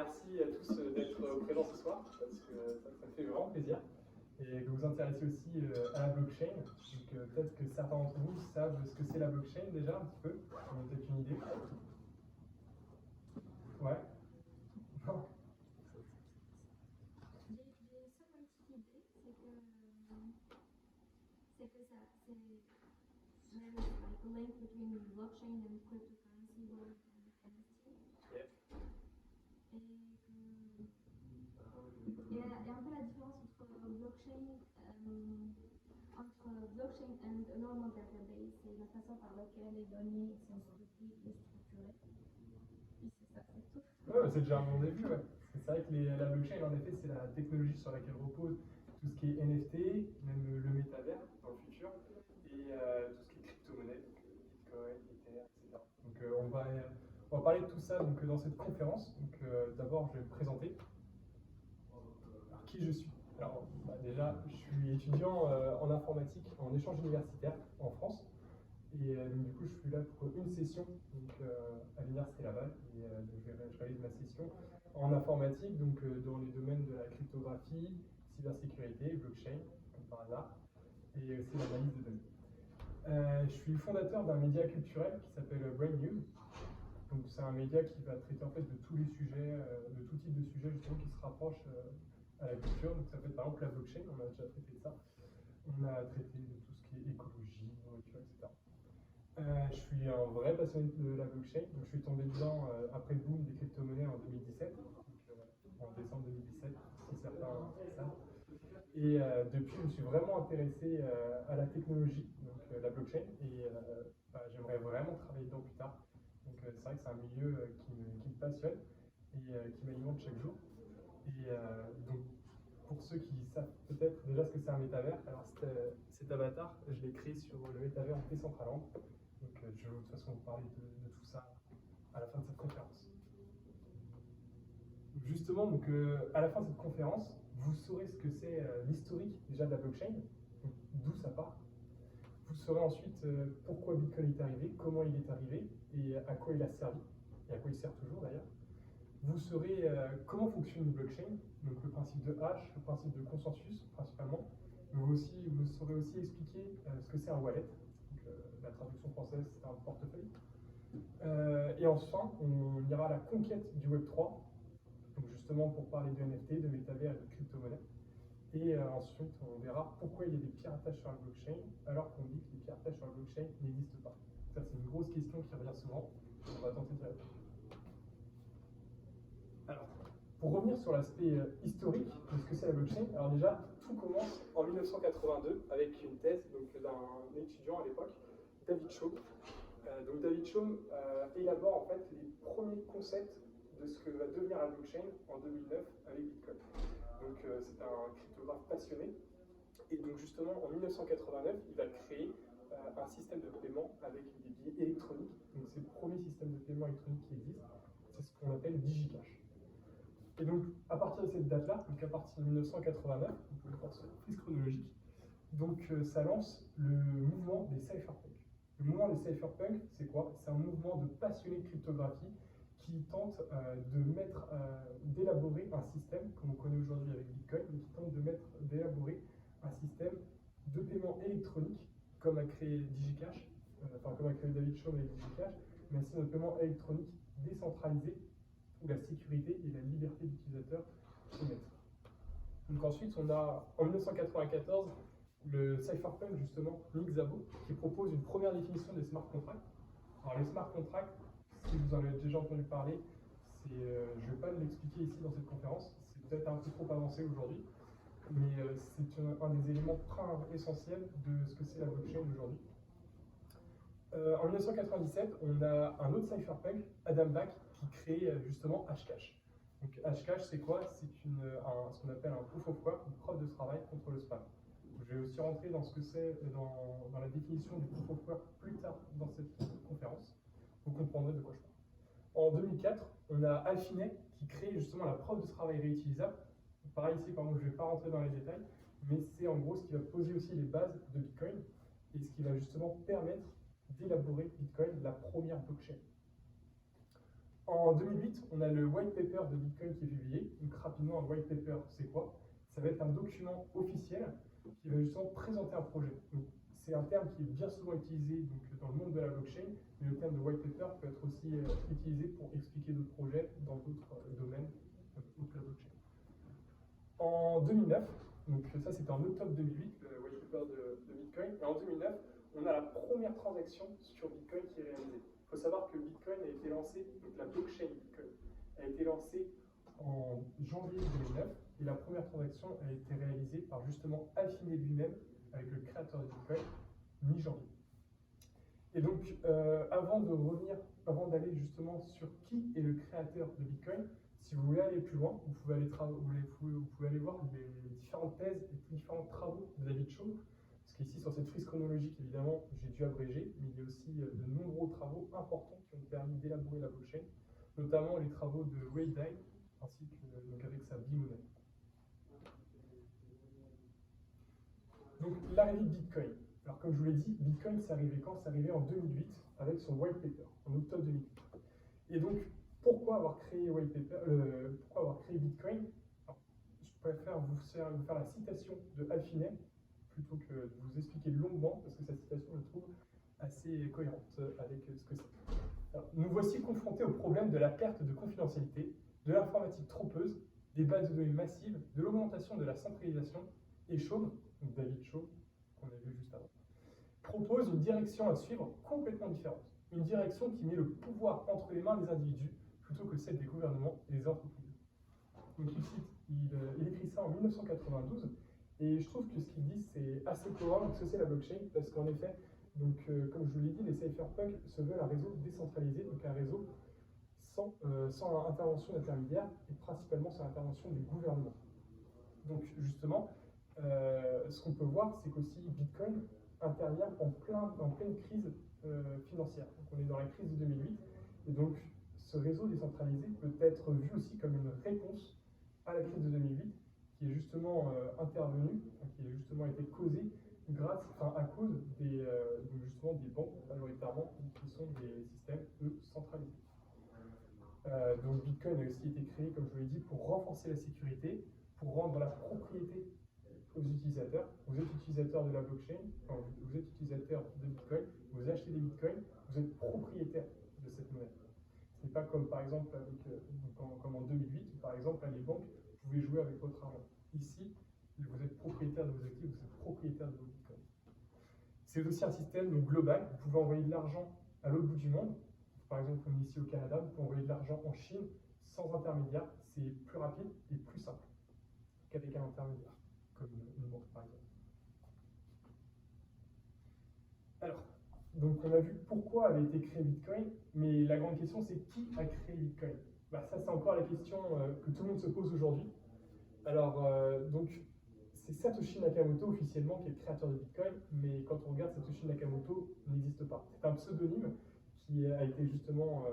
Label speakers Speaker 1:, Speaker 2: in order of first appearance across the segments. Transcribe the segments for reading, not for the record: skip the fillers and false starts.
Speaker 1: merci à tous d'être présents ce soir, parce que ça me fait vraiment plaisir. Et que vous vous intéressez aussi à la blockchain. Donc peut-être que certains d'entre vous savent ce que c'est la blockchain déjà un petit peu. Vous avez peut-être une idée. Ouais. Non.
Speaker 2: J'ai seulement une petite idée, c'est que ça, c'est there is like a link between blockchain and cryptocurrency world and NFT.
Speaker 1: Yep.
Speaker 2: Et un peu la différence entre blockchain and a normal database, c'est la façon par laquelle les données sont stockées et structurées. Puis c'est ça, c'est tout.
Speaker 1: Ouais, c'est déjà un bon début, ouais. C'est vrai que la blockchain, en effet, c'est la technologie sur laquelle repose tout ce qui est NFT, même le métavers dans le futur, et tout ce qui est crypto-monnaie, donc Bitcoin, Ether, etc. Donc on va parler de tout ça donc, dans cette conférence. Donc d'abord, je vais me présenter. Alors, qui je suis? Alors, déjà, je suis étudiant en informatique en échange universitaire en France. Et du coup, je suis là pour une session donc, à l'Université Laval. Et donc, je réalise ma session en informatique, donc dans les domaines de la cryptographie, cybersécurité, blockchain, comme par hasard, et aussi l'analyse de données. Je suis fondateur d'un média culturel qui s'appelle Brain News. Donc, c'est un média qui va traiter en fait de tous les sujets, de tout type de sujets justement qui se rapprochent à la culture. Donc, ça peut être par exemple la blockchain, on a déjà traité de ça. On a traité de tout ce qui est écologie, nourriture, etc. Je suis un vrai passionné de la blockchain, donc je suis tombé dedans après le boom des crypto-monnaies en 2017, donc, en décembre 2017, si certains savent. Et depuis, je me suis vraiment intéressé à la technologie, donc la blockchain, et j'aimerais vraiment travailler dedans plus tard. Donc c'est vrai que c'est un milieu qui me passionne et qui m'alimente chaque jour. Et donc, pour ceux qui savent peut-être déjà ce que c'est un métavers, alors cet avatar, je l'ai créé sur le métavers en Decentraland. Donc je vais de toute façon vous parler de tout ça à la fin de cette conférence. Donc, justement, donc, à la fin de cette conférence, vous saurez ce que c'est l'historique déjà de la blockchain, d'où ça part. Vous saurez ensuite pourquoi Bitcoin est arrivé, comment il est arrivé et à quoi il a servi, et à quoi il sert toujours d'ailleurs. Vous saurez comment fonctionne une blockchain, donc le principe de hash, le principe de consensus principalement. Vous saurez aussi expliquer ce que c'est un wallet. Donc, la traduction française, c'est un portefeuille. Et enfin, on ira à la conquête du Web3, donc justement pour parler de NFT, de métavers et de crypto-monnaie. Et ensuite, on verra pourquoi il y a des piratages sur la blockchain, alors qu'on dit que les piratages sur la blockchain n'existent pas. Ça, c'est une grosse question qui revient souvent. On va tenter d'y répondre. Alors, pour revenir sur l'aspect historique de ce que c'est la blockchain, alors déjà, tout commence en 1982 avec une thèse d'un étudiant à l'époque, David Chaum. Donc David Chaum élabore en fait les premiers concepts de ce que va devenir la blockchain en 2009 avec Bitcoin. Donc c'est un cryptographe passionné. Et donc justement, en 1989, il va créer un système de paiement avec des billets électroniques. Donc c'est le premier système de paiement électronique qui existe. C'est ce qu'on appelle DigiCash. Et donc, à partir de cette date-là, donc à partir de 1989, vous pouvez voir sur la prise chronologique, donc ça lance le mouvement des cypherpunks. Le mouvement des cypherpunks, c'est quoi? C'est un mouvement de passionnés de cryptographie qui tente d'élaborer un système, comme on connaît aujourd'hui avec Bitcoin, mais qui tente d'élaborer un système de paiement électronique, comme a créé DigiCash, comme a créé David Chaum avec DigiCash, mais un système de paiement électronique décentralisé où la sécurité et la liberté d'utilisateur sont maîtres. Donc ensuite, on a en 1994 le cypherpunk justement, Nick Szabo, qui propose une première définition des smart contracts. Alors les smart contracts, si vous en avez déjà entendu parler, je ne vais pas l'expliquer ici dans cette conférence, c'est peut-être un peu trop avancé aujourd'hui, mais c'est un des éléments essentiels de ce que c'est la blockchain aujourd'hui. En 1997, on a un autre cypherpunk, Adam Back, qui crée justement Hashcash. Donc Hashcash, c'est quoi? C'est ce qu'on appelle un proof of work, une preuve de travail contre le spam. Je vais aussi rentrer dans ce que c'est dans la définition du proof of work plus tard dans cette conférence. Vous comprendrez de quoi je parle. En 2004, on a Alfinet qui crée justement la preuve de travail réutilisable. Pareil ici, par exemple, je ne vais pas rentrer dans les détails, mais c'est en gros ce qui va poser aussi les bases de Bitcoin et ce qui va justement permettre d'élaborer Bitcoin, la première blockchain. En 2008, on a le white paper de Bitcoin qui est publié. Donc rapidement, un white paper, c'est quoi? Ça va être un document officiel qui va justement présenter un projet. Donc, c'est un terme qui est bien souvent utilisé donc, dans le monde de la blockchain, mais le terme de white paper peut être aussi utilisé pour expliquer d'autres projets dans d'autres domaines de la blockchain. En 2009, donc ça c'était en octobre 2008, le white paper de Bitcoin, et en 2009, on a la première transaction sur Bitcoin qui est réalisée. Il faut savoir que Bitcoin a été lancé, donc la blockchain Bitcoin, a été lancée en janvier 2009, et la première transaction a été réalisée par justement Alfinet lui-même, avec le créateur de Bitcoin, mi-janvier. Et donc, avant d'aller justement sur qui est le créateur de Bitcoin, si vous voulez aller plus loin, vous pouvez aller voir les différentes thèses et les différents travaux de David Chaum. Parce qu'ici, sur cette frise chronologique, évidemment, j'ai dû abréger, mais il y a aussi de nombreux travaux importants qui ont permis d'élaborer la blockchain, notamment les travaux de Wei Dai, ainsi que donc avec sa bimonnaie. Donc, l'arrivée de Bitcoin. Alors, comme je vous l'ai dit, Bitcoin, c'est arrivé quand? C'est arrivé en 2008, avec son white paper, en octobre 2008. Et donc, pourquoi avoir créé Bitcoin? Alors, je préfère vous faire la citation de Alfinet plutôt que de vous expliquer longuement, parce que cette citation, je trouve assez cohérente avec ce que c'est. Alors, nous voici confrontés au problème de la perte de confidentialité, de l'informatique trompeuse, des bases de données massives, de l'augmentation de la centralisation, et Chaum, donc David Chaum, qu'on a vu juste avant, propose une direction à suivre complètement différente. Une direction qui met le pouvoir entre les mains des individus plutôt que celle des gouvernements et des entreprises. Donc il écrit ça en 1992 et je trouve que ce qu'il dit c'est assez cohérent avec ce que c'est la blockchain parce qu'en effet, donc, comme je vous l'ai dit, les cypherpunks se veulent un réseau décentralisé, donc un réseau sans intervention d'intermédiaires et principalement sans intervention des gouvernements. Donc justement, ce qu'on peut voir, c'est qu'aussi Bitcoin intervient en pleine crise financière. Donc on est dans la crise de 2008, et donc ce réseau décentralisé peut être vu aussi comme une réponse à la crise de 2008, qui est justement intervenue, qui a justement été causée à cause des banques majoritairement, qui sont des systèmes centralisés. Donc Bitcoin a aussi été créé, comme je vous l'ai dit, pour renforcer la sécurité, pour rendre la propriété aux utilisateurs. Vous êtes utilisateur de la blockchain, enfin, vous êtes utilisateur de Bitcoin, vous achetez des Bitcoins, vous êtes propriétaire de cette monnaie. Ce n'est pas comme par exemple comme en 2008, où par exemple les banques pouvaient jouer avec votre argent. Ici, vous êtes propriétaire de vos actifs, vous êtes propriétaire de vos Bitcoins. C'est aussi un système global, vous pouvez envoyer de l'argent à l'autre bout du monde. Par exemple, comme ici au Canada, vous pouvez envoyer de l'argent en Chine sans intermédiaire. C'est plus rapide et plus simple qu'avec un intermédiaire, comme une banque par exemple. Alors, donc on a vu pourquoi avait été créé Bitcoin, mais la grande question c'est qui a créé Bitcoin? Ça c'est encore la question que tout le monde se pose aujourd'hui. Alors, donc c'est Satoshi Nakamoto officiellement qui est le créateur de Bitcoin, mais quand on regarde, Satoshi Nakamoto n'existe pas. C'est un pseudonyme qui a été justement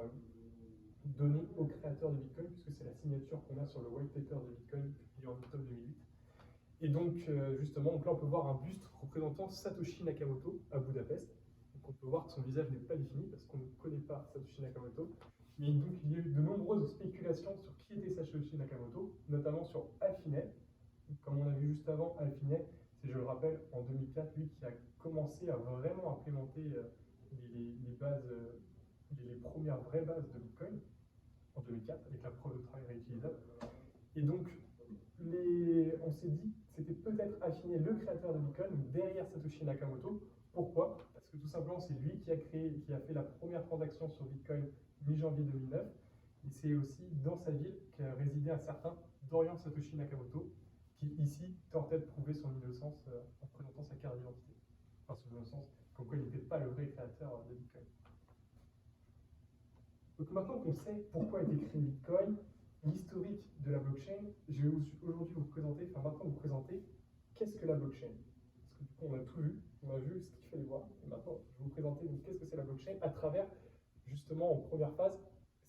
Speaker 1: donné au créateur de Bitcoin, puisque c'est la signature qu'on a sur le white paper de Bitcoin publié en octobre 2008. Et donc, justement, donc là, on peut voir un buste représentant Satoshi Nakamoto à Budapest. Donc, on peut voir que son visage n'est pas défini parce qu'on ne connaît pas Satoshi Nakamoto. Mais donc, il y a eu de nombreuses spéculations sur qui était Satoshi Nakamoto, notamment sur Alfinet. Comme on a vu juste avant, Alfinet, c'est, je le rappelle, en 2004, lui qui a commencé à vraiment implémenter les premières vraies bases de Bitcoin, en 2004, avec la preuve de travail réutilisable. Et donc, on s'est dit, c'était peut-être Alfinet le créateur de Bitcoin, derrière Satoshi Nakamoto. Pourquoi? Parce que tout simplement, c'est lui qui a fait la première transaction sur Bitcoin mi-janvier 2009. Et c'est aussi dans sa ville qu'a résidé un certain Dorian Satoshi Nakamoto, qui ici tentait de prouver son innocence en présentant sa carte d'identité. Enfin, son innocence, comme quoi il n'était pas le vrai créateur de Bitcoin. Donc maintenant qu'on sait pourquoi a été créé Bitcoin, l'historique de la blockchain, je vais aujourd'hui vous présenter qu'est-ce que la blockchain. Parce que du coup, on a tout vu, on a vu ce qu'il fallait voir. Et maintenant, je vais vous présenter qu'est-ce que c'est la blockchain à travers, justement, en première phase,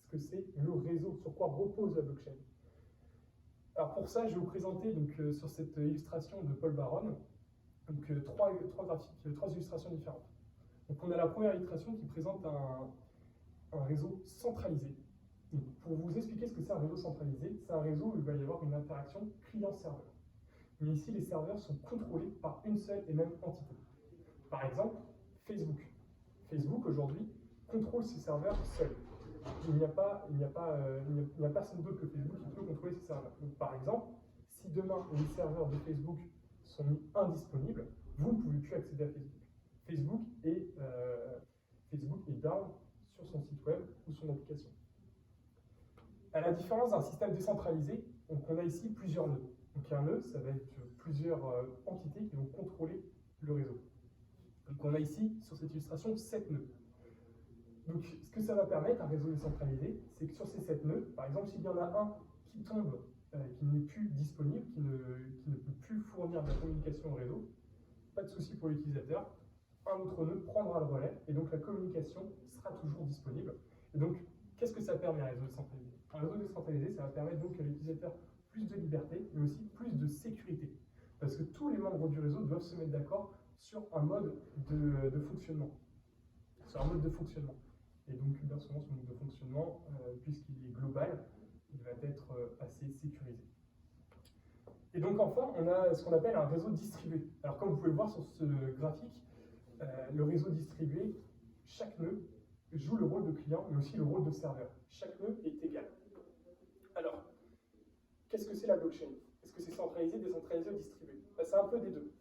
Speaker 1: ce que c'est le réseau, sur quoi repose la blockchain. Alors pour ça, je vais vous présenter donc, sur cette illustration de Paul Baron donc, trois illustrations différentes. Donc on a la première illustration qui présente un réseau centralisé. Donc, pour vous expliquer ce que c'est un réseau centralisé, c'est un réseau où il va y avoir une interaction client-serveur. Mais ici, les serveurs sont contrôlés par une seule et même entité. Par exemple, Facebook. Facebook, aujourd'hui, contrôle ses serveurs seul. Il n'y a pas sans doute que Facebook qui peut contrôler ses serveurs. Donc, par exemple, si demain les serveurs de Facebook sont mis indisponibles, vous ne pouvez plus accéder à Facebook. Facebook est down sur son site web ou son application. À la différence d'un système décentralisé, donc on a ici plusieurs nœuds. Donc un nœud, ça va être plusieurs entités qui vont contrôler le réseau. Donc on a ici, sur cette illustration, 7 nœuds. Donc ce que ça va permettre, un réseau décentralisé, c'est que sur ces 7 nœuds, par exemple, s'il y en a un qui tombe, qui n'est plus disponible, qui ne peut plus fournir de la communication au réseau, pas de souci pour l'utilisateur, un autre nœud prendra le relais, et donc la communication sera toujours disponible. Et donc, qu'est-ce que ça permet, un réseau décentralisé? Un réseau décentralisé, ça va permettre donc à l'utilisateur plus de liberté, mais aussi plus de sécurité. Parce que tous les membres du réseau doivent se mettre d'accord sur un mode de fonctionnement. Et donc, bien souvent, ce mode de fonctionnement, puisqu'il est global, il va être assez sécurisé. Et donc, enfin, on a ce qu'on appelle un réseau distribué. Alors, comme vous pouvez le voir sur ce graphique, le réseau distribué, chaque nœud joue le rôle de client, mais aussi le rôle de serveur. Chaque nœud est égal. Alors, qu'est-ce que c'est la blockchain? Est-ce que c'est centralisé, décentralisé ou distribué? C'est un peu des deux.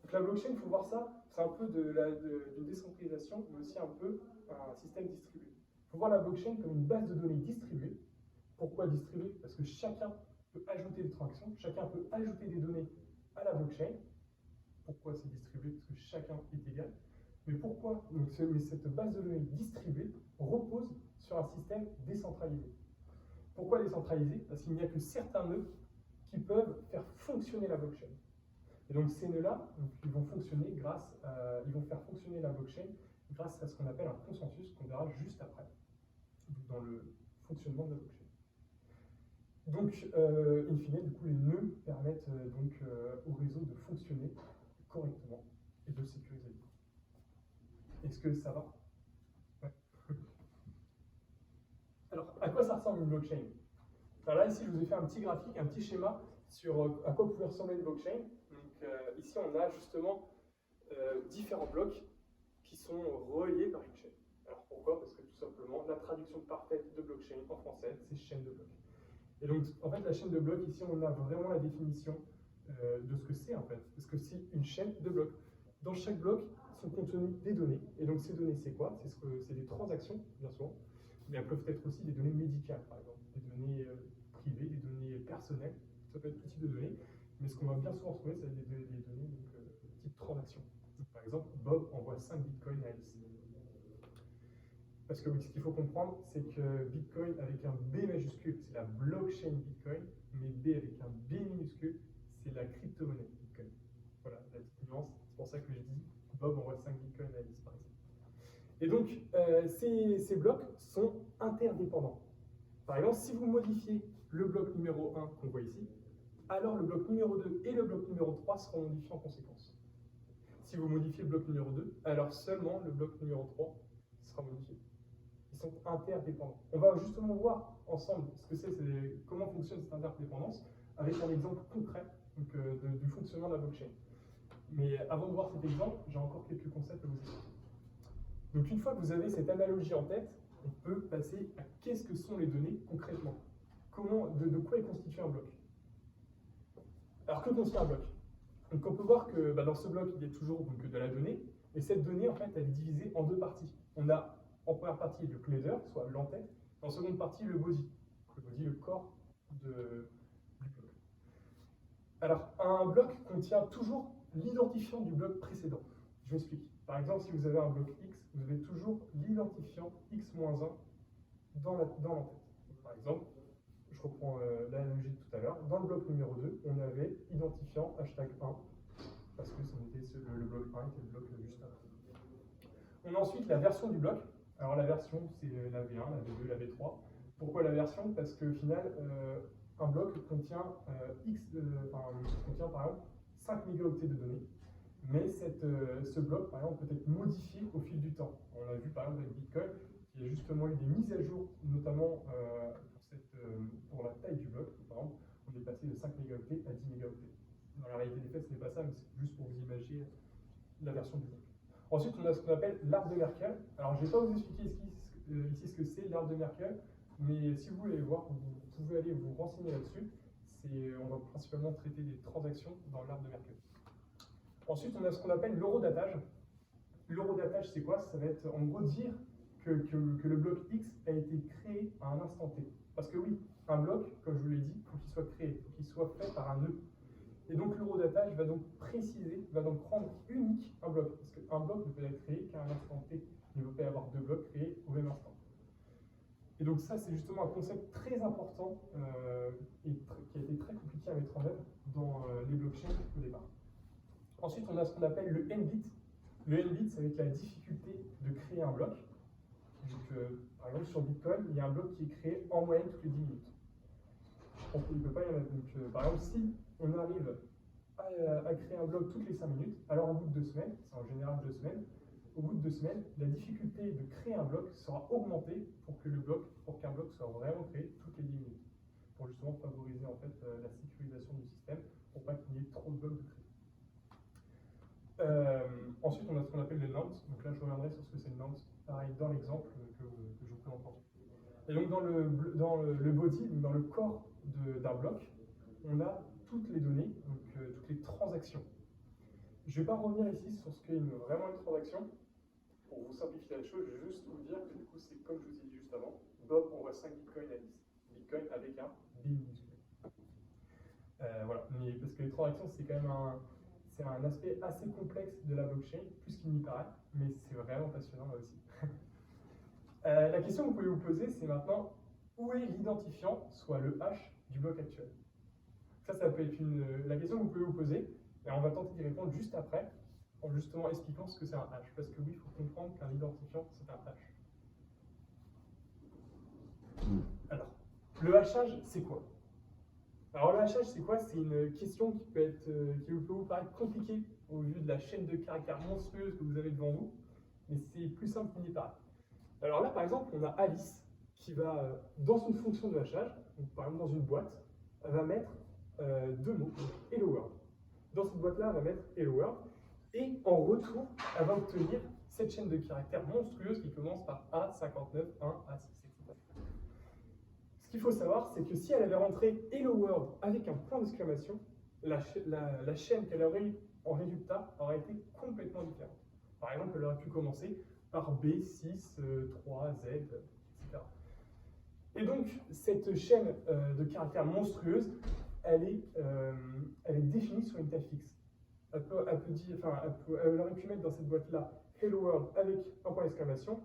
Speaker 1: Donc la blockchain, il faut voir ça, c'est un peu d'une décentralisation, mais aussi un peu un système distribué. Il faut voir la blockchain comme une base de données distribuée. Pourquoi distribuée? Parce que chacun peut ajouter des transactions, chacun peut ajouter des données à la blockchain. Pourquoi c'est distribué? Parce que chacun est égal. Mais pourquoi? Mais cette base de données distribuée repose sur un système décentralisé. Pourquoi décentralisé? Parce qu'il n'y a que certains nœuds qui peuvent faire fonctionner la blockchain. Et donc ces nœuds-là, ils vont faire fonctionner la blockchain grâce à ce qu'on appelle un consensus qu'on verra juste après dans le fonctionnement de la blockchain. Donc, in fine, du coup, les nœuds permettent au réseau de fonctionner correctement et de sécuriser. Est-ce que ça va? Ouais. Alors, à quoi ça ressemble une blockchain? Alors là, ici, je vous ai fait un petit graphique, un petit schéma sur à quoi pouvait ressembler une blockchain. Donc, ici, on a justement différents blocs qui sont reliés par une chaîne. Alors, pourquoi? Parce que tout simplement, la traduction parfaite de blockchain en français, c'est chaîne de blocs. Et donc, en fait, la chaîne de blocs, ici, on a vraiment la définition de ce que c'est, en fait. Parce que c'est une chaîne de blocs. Dans chaque bloc sont contenues des données. Et donc, ces données, c'est quoi? C'est des transactions, bien souvent. Mais elles peuvent être aussi des données médicales, par exemple. Des données privées, des données personnelles. Ça peut être tout type de données. Mais ce qu'on va bien souvent trouver, c'est des données type transaction. Donc, par exemple, Bob envoie 5 bitcoins à Alice. Parce que oui, ce qu'il faut comprendre, c'est que Bitcoin avec un B majuscule, c'est la blockchain Bitcoin, mais B avec un B minuscule, c'est la crypto-monnaie Bitcoin. Voilà, la petite nuance. C'est pour ça que je dis Bob envoie 5 bitcoins à Alice, par exemple. Et donc, ces blocs sont interdépendants. Par exemple, si vous modifiez le bloc numéro 1 qu'on voit ici, alors le bloc numéro 2 et le bloc numéro 3 seront modifiés en conséquence. Si vous modifiez le bloc numéro 2, alors seulement le bloc numéro 3 sera modifié. Ils sont interdépendants. On va justement voir ensemble comment fonctionne cette interdépendance avec un exemple concret du fonctionnement de la blockchain. Mais avant de voir cet exemple, j'ai encore quelques concepts à vous expliquer. Donc une fois que vous avez cette analogie en tête, on peut passer à qu'est-ce que sont les données concrètement. De quoi est constitué un bloc? Alors que constitue un bloc? Donc on peut voir que dans ce bloc, il y a toujours de la donnée, et cette donnée, en fait, elle est divisée en deux parties. On a en première partie le cladder, soit l'entête, en seconde partie le body. Le body, le corps du bloc. Alors, un bloc contient toujours l'identifiant du bloc précédent. Je m'explique. Par exemple, si vous avez un bloc X, vous avez toujours l'identifiant X-1 dans l'entête. Par exemple, je reprends l'analogie de tout à l'heure. Dans le bloc numéro 2, on avait identifiant #1, parce que le bloc 1 était le bloc juste avant. On a ensuite la version du bloc. Alors la version, c'est la V1, la V2, la V3. Pourquoi la version? Parce qu'au final, un bloc contient, contient par exemple 5 mégaoctets de données. Mais ce bloc, par exemple, peut être modifié au fil du temps. On l'a vu par exemple avec Bitcoin, Il y a justement eu des mises à jour, notamment pour la taille du bloc. Par exemple, on est passé de 5 mégaoctets à 10 mégaoctets. Dans la réalité des faits, ce n'est pas ça, mais c'est juste pour vous imaginer la version du bloc. Ensuite, on a ce qu'on appelle l'arbre de Merkel. Alors, je ne vais pas vous expliquer ici ce que c'est l'arbre de Merkel, mais si vous voulez voir, vous pouvez aller vous renseigner là-dessus. On va principalement traiter des transactions dans l'arbre de Merkel. Ensuite, on a ce qu'on appelle l'horodatage. L'horodatage, c'est quoi? Ça va être en gros dire que le bloc X a été créé à un instant T. Parce que oui, un bloc, comme je vous l'ai dit, il faut qu'il soit créé, il faut qu'il soit fait par un nœud. Et donc l'horodatage va donc préciser, va donc rendre unique un bloc. Parce qu'un bloc ne peut être créé qu'à un instant T. Il ne peut pas y avoir deux blocs créés au même instant. Et donc ça, c'est justement un concept très important et qui a été très compliqué à mettre en œuvre dans les blockchains au départ. Ensuite, on a ce qu'on appelle le n-bit. Le n-bit, ça va être la difficulté de créer un bloc. Donc, par exemple, sur Bitcoin, il y a un bloc qui est créé en moyenne toutes les 10 minutes. Il ne peut pas y en avoir. Donc, par exemple, si on arrive à créer un bloc toutes les 5 minutes, alors au bout de 2 semaines, c'est en général 2 semaines, au bout de 2 semaines, la difficulté de créer un bloc sera augmentée pour qu'un bloc soit vraiment créé toutes les 10 minutes. Pour justement favoriser en fait la sécurisation du système, pour pas qu'il y ait trop de blocs de créer. Ensuite, on a ce qu'on appelle les nonces. Donc là, je reviendrai sur ce que c'est une nonce, pareil, dans l'exemple que je vous présente ensuite. Et donc, dans le body, donc dans le corps d'un bloc, on a toutes les données, donc toutes les transactions. Je ne vais pas revenir ici sur ce qu'est vraiment une transaction. Pour vous simplifier la chose, je vais juste vous dire que du coup, c'est comme je vous ai dit juste avant, Bob envoie 5 bitcoins à 10. Bitcoin avec un B minuscule. Voilà, mais parce que les transactions, c'est quand même un aspect assez complexe de la blockchain, plus qu'il n'y paraît, mais c'est vraiment passionnant là aussi. La question que vous pouvez vous poser, c'est maintenant, où est l'identifiant, soit le hash du bloc actuel? Ça peut être la question que vous pouvez vous poser, et on va tenter d'y répondre juste après, en justement expliquant ce que c'est un hash. Parce que oui, il faut comprendre qu'un identifiant, c'est un hash. Alors, le hachage, c'est quoi? Alors, le hachage, c'est quoi? C'est une question qui peut vous paraître compliquée au vu de la chaîne de caractères monstrueuse que vous avez devant vous, mais c'est plus simple qu'il n'y paraît. Alors là, par exemple, on a Alice qui va, dans une fonction de hachage, donc par exemple dans une boîte, elle va mettre 2 mots, donc Hello World. Dans cette boîte-là, elle va mettre Hello World, et en retour, elle va obtenir cette chaîne de caractères monstrueuse qui commence par A59, 1, A6, etc. Ce qu'il faut savoir, c'est que si elle avait rentré Hello World avec un point d'exclamation, la chaîne qu'elle aurait eu en résultat aurait été complètement différente. Par exemple, elle aurait pu commencer par B6, 3, Z, etc. Et donc, cette chaîne de caractères monstrueuse, elle est définie sur une taille fixe. Elle aurait pu mettre dans cette boîte-là Hello World avec un point d'exclamation.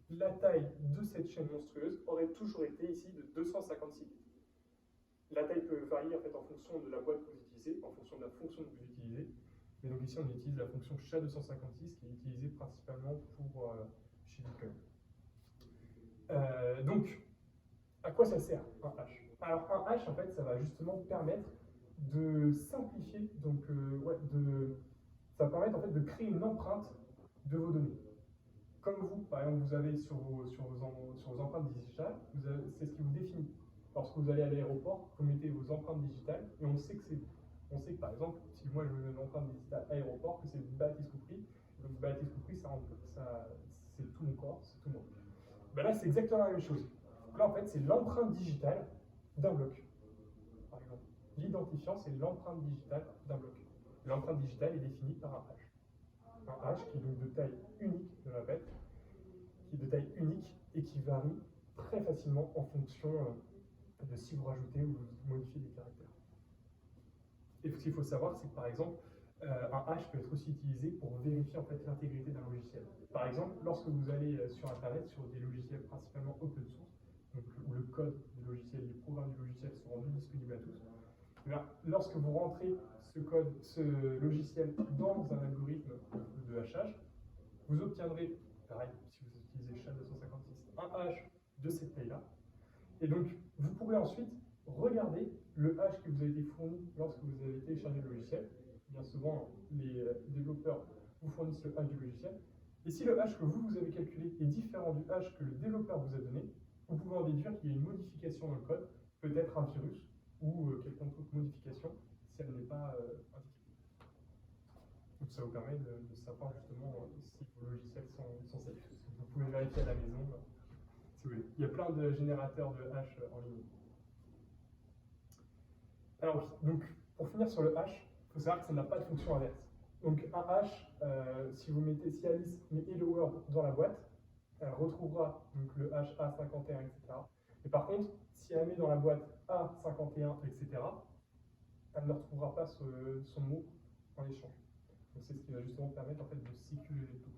Speaker 1: La taille de cette chaîne monstrueuse aurait toujours été ici de 256 bits. La taille peut varier en fait en fonction de la boîte que vous utilisez, en fonction de la fonction que vous utilisez. Mais donc ici, on utilise la fonction SHA-256 qui est utilisée principalement pour chez Bitcoin. Donc, à quoi ça sert un hash? Alors, un hash, en fait, ça va justement permettre de simplifier, ça va permettre en fait de créer une empreinte de vos données. Comme vous, par exemple, vous avez sur vos empreintes digitales, c'est ce qui vous définit. Lorsque vous allez à l'aéroport, vous mettez vos empreintes digitales et on sait que c'est vous. On sait que par exemple, si moi je mets une empreinte digitale aéroport, que c'est Baptiste Koupri, donc Baptiste Koupri, c'est tout mon corps, c'est tout moi. Ben là, c'est exactement la même chose. Là, en fait, c'est l'empreinte digitale d'un bloc. Par exemple, l'identifiant, c'est l'empreinte digitale d'un bloc. L'empreinte digitale est définie par un hash. Un hash qui est donc de taille unique, je le répète, qui est de taille unique et qui varie très facilement en fonction de si vous rajoutez ou vous modifiez des caractères. Et ce qu'il faut savoir, c'est que par exemple, un hash peut être aussi utilisé pour vérifier en fait l'intégrité d'un logiciel. Par exemple, lorsque vous allez sur Internet, sur des logiciels principalement open source, donc, où le code du logiciel, les programmes du logiciel sont rendus disponibles à tous, lorsque vous rentrez ce logiciel dans un algorithme de hachage, vous obtiendrez, pareil, si vous utilisez SHA-256, un hash de cette taille-là. Et donc, vous pourrez ensuite regarder le hash qui vous a été fourni lorsque vous avez téléchargé le logiciel. Bien souvent, les développeurs vous fournissent le hash du logiciel. Et si le hash que vous avez calculé est différent du hash que le développeur vous a donné, vous pouvez en déduire qu'il y a une modification dans le code, peut-être un virus ou quelconque autre modification, si elle n'est pas indiquée. Donc ça vous permet de savoir justement si vos logiciels sont safe. Vous pouvez vérifier à la maison si vous voulez. Il y a plein de générateurs de hash en ligne. Alors, donc, pour finir sur le hash, il faut savoir que ça n'a pas de fonction inverse. Donc, un hash, si Alice met hello world dans la boîte, elle retrouvera donc, le hash A51, etc. Et par contre, si elle met dans la boîte A51, etc., elle ne retrouvera pas son mot en échange. Donc, c'est ce qui va justement permettre en fait, de sécuriser le tout.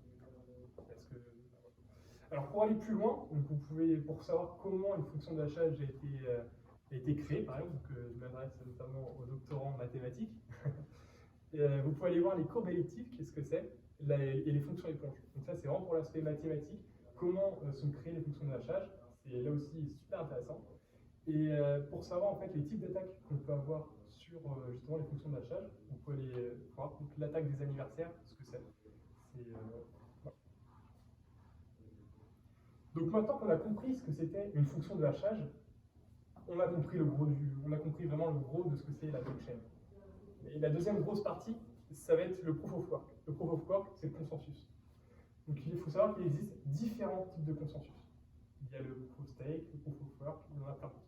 Speaker 1: Alors, pour aller plus loin, donc, vous pouvez, pour savoir comment une fonction de hachage a été créée, par exemple, donc, je m'adresse notamment aux doctorants en mathématiques. Vous pouvez aller voir les courbes elliptiques, qu'est-ce que c'est, et les fonctions éponges. Donc ça, c'est vraiment pour l'aspect mathématique, comment sont créées les fonctions de hachage. C'est là aussi super intéressant. Et pour savoir en fait les types d'attaques qu'on peut avoir sur justement les fonctions de hachage, vous pouvez aller voir l'attaque des anniversaires, ce que c'est. Voilà. Donc maintenant qu'on a compris ce que c'était une fonction de hachage, on a compris vraiment le gros de ce que c'est la blockchain. Et la deuxième grosse partie, ça va être le proof of work. Le proof of work, c'est le consensus. Donc il faut savoir qu'il existe différents types de consensus. Il y a le proof of stake, le proof of work, il y en a plein d'autres.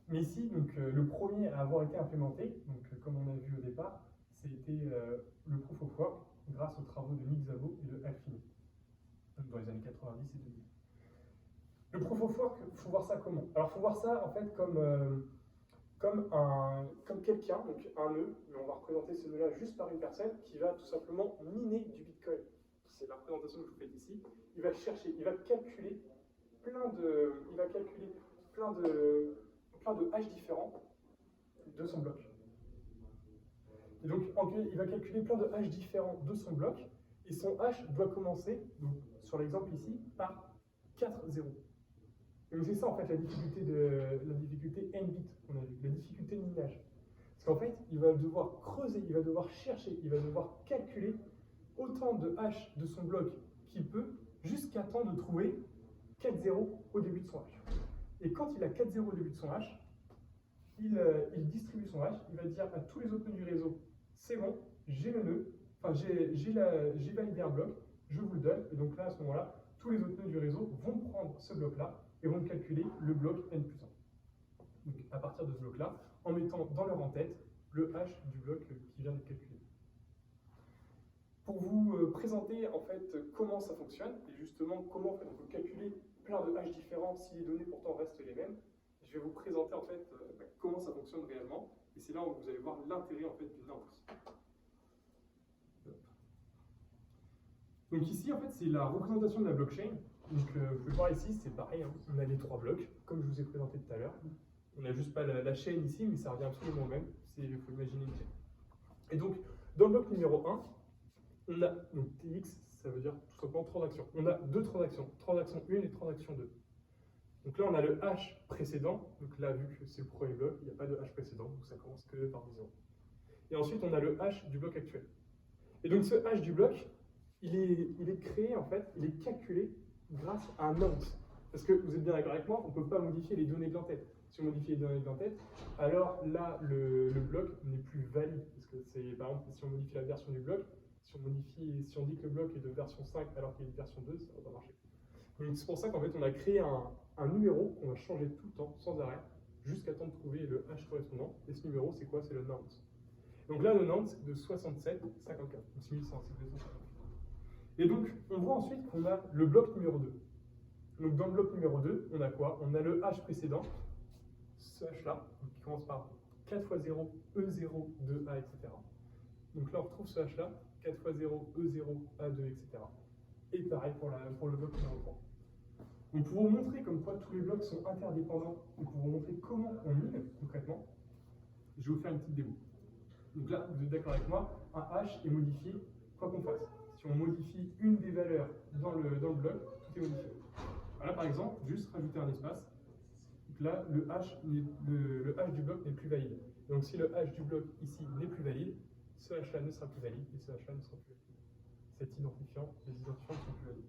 Speaker 1: Mais ici, donc, le premier à avoir été implémenté, donc, comme on a vu au départ, c'était le proof of work grâce aux travaux de Nick Szabo et de Alfini, dans les années 90 et 2000. Le proof of work, il faut voir ça comment? Alors il faut voir ça en fait comme quelqu'un, donc un nœud, mais on va représenter ce nœud-là juste par une personne qui va tout simplement miner du Bitcoin. C'est la représentation que je vous fais ici. Il va chercher, il va calculer plein de hash différents de son bloc. Et donc, il va calculer plein de hash différents de son bloc, et son hash doit commencer, donc, sur l'exemple ici, par 4 zéros. Et c'est ça en fait la difficulté n-bit qu'on a vu, la difficulté de minage. Parce qu'en fait, il va devoir creuser, il va devoir chercher, il va devoir calculer autant de hash de son bloc qu'il peut, jusqu'à temps de trouver 4 zéros au début de son hash. Et quand il a 4 zéros au début de son hash, il distribue son hash, il va dire à tous les autres nœuds du réseau, c'est bon, j'ai le nœud, enfin j'ai validé un bloc, je vous le donne, et donc là à ce moment-là, tous les autres nœuds du réseau vont prendre ce bloc-là et vont calculer le bloc n plus 1. Donc à partir de ce bloc-là, en mettant dans leur en-tête le hash du bloc qui vient d'être calculé. Pour vous présenter en fait comment ça fonctionne, et justement comment en fait, on peut calculer plein de hash différents si les données pourtant restent les mêmes, je vais vous présenter en fait comment ça fonctionne réellement, et c'est là où vous allez voir l'intérêt en fait du nonce. Donc ici en fait c'est la représentation de la blockchain. Donc vous pouvez voir ici, c'est pareil, hein. On a les 3 blocs, comme je vous ai présenté tout à l'heure. On n'a juste pas la chaîne ici, mais ça revient absolument au même. Il faut imaginer une chaîne. Et donc, dans le bloc numéro 1, on a, donc TX, ça veut dire tout simplement transaction. On a 2 transactions, transaction 1 et transaction 2. Donc là, on a le hash précédent. Donc là, vu que c'est le premier bloc, il n'y a pas de hash précédent, donc ça commence que par 0. Et ensuite, on a le hash du bloc actuel. Et donc ce hash du bloc, il est créé, en fait, il est calculé grâce à un nonce. Parce que vous êtes bien d'accord avec moi, on ne peut pas modifier les données de l'entête. Si on modifie les données de l'entête, alors là, le bloc n'est plus valide. Parce que c'est, par exemple, si on modifie la version du bloc, si on dit que le bloc est de version 5 alors qu'il est de version 2, ça ne va pas marcher. Donc c'est pour ça qu'en fait, on a créé un numéro qu'on va changer tout le temps, sans arrêt, jusqu'à temps de trouver le hash correspondant. Et ce numéro, c'est quoi? C'est le nonce. Donc là, le nonce, c'est de 67,54. Donc 6100, c'est 250. Et donc, on voit ensuite qu'on a le bloc numéro 2. Donc, dans le bloc numéro 2, on a quoi? On a le hash précédent, ce hash-là, qui commence par 4 x 0, E0, 2A, etc. Donc là, on retrouve ce hash-là, 4 x 0, E0, A2, etc. Et pareil pour le bloc numéro 3. Donc, pour vous montrer comme quoi tous les blocs sont interdépendants, et pour vous montrer comment on mine concrètement, je vais vous faire une petite démo. Donc là, vous êtes d'accord avec moi, un hash est modifié quoi qu'on fasse. Si on modifie une des valeurs dans le bloc, tout est modifié. Voilà, par exemple, juste rajouter un espace. Donc là, le hash du bloc n'est plus valide. Donc si le hash du bloc ici n'est plus valide, ce hash-là ne sera plus valide et ce hash-là ne sera plus valide. cet identifiant, les identifiants ne sont plus valides.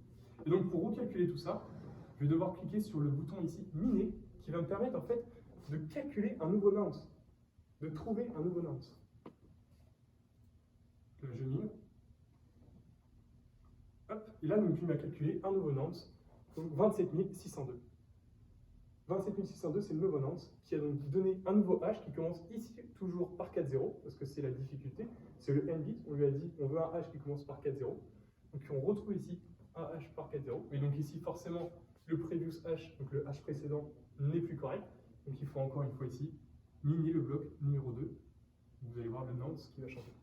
Speaker 1: Et donc pour recalculer tout ça, je vais devoir cliquer sur le bouton ici, miner, qui va me permettre en fait de calculer un nouveau nonce, de trouver un nouveau nonce. Je mine. Hop, et là, donc, il m'a calculé un nouveau nonce, donc 27 602. 27 602, c'est le nouveau nonce, qui a donc donné un nouveau hash qui commence ici, toujours par 4,0, parce que c'est la difficulté, c'est le n-bit, on lui a dit, on veut un hash qui commence par 4,0, donc on retrouve ici un hash par 4,0, mais donc ici, forcément, le previous hash, donc le hash précédent, n'est plus correct, donc il faut encore une fois ici, miner le bloc numéro 2, vous allez voir le nonce qui va changer.